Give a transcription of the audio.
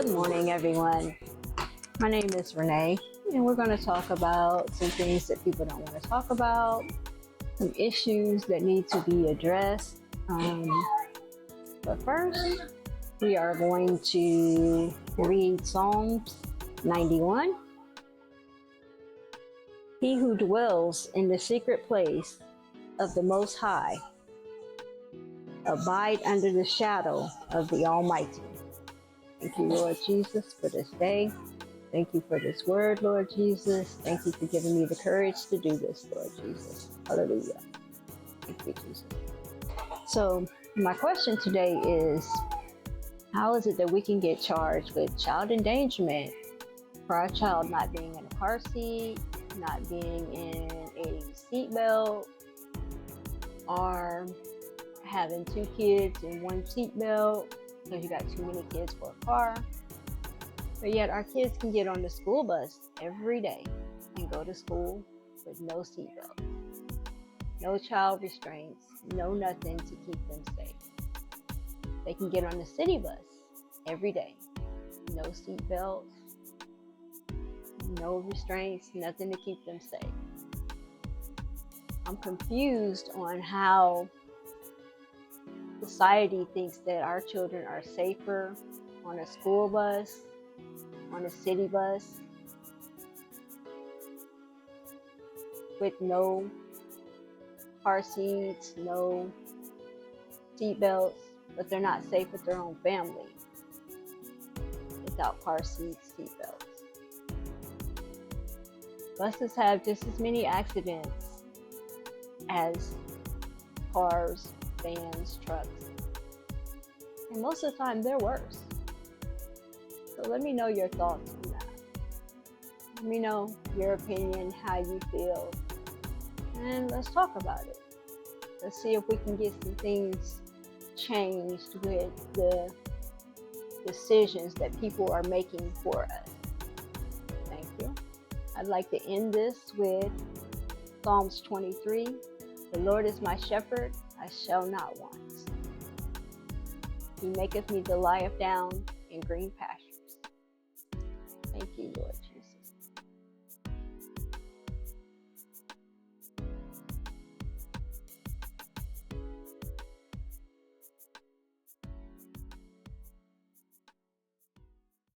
Good morning, everyone. My name is Renee, and we're going to talk about some things that people don't want to talk about, some issues that need to be addressed. But first, we are going to read Psalms 91. He who dwells in the secret place of the Most High, abide under the shadow of the Almighty. Thank you, Lord Jesus, for this day. Thank you for this word, Lord Jesus. Thank you for giving me the courage to do this, Lord Jesus. Hallelujah. Thank you, Jesus. So, my question today is, how is it that we can get charged with child endangerment for our child not being in a car seat, not being in a seatbelt, or having two kids in one seatbelt because you got too many kids for a car? But yet our kids can get on the school bus every day and go to school with no seatbelt, no child restraints, no nothing to keep them safe. They can get on the city bus every day, no seatbelts, no restraints, nothing to keep them safe. I'm confused on how society thinks that our children are safer on a school bus, on a city bus, with no car seats, no seat belts, but they're not safe with their own family without car seats, seat belts. Buses have just as many accidents as cars, vans, trucks, and most of the time they're worse. So let me know your thoughts on that. Let me know your opinion, how you feel, and let's talk about it. Let's see if we can get some things changed with the decisions that people are making for us. Thank you. I'd like to end this with Psalms 23. The Lord is my shepherd, I shall not want. He maketh me to lie down in green pastures. Thank you, Lord.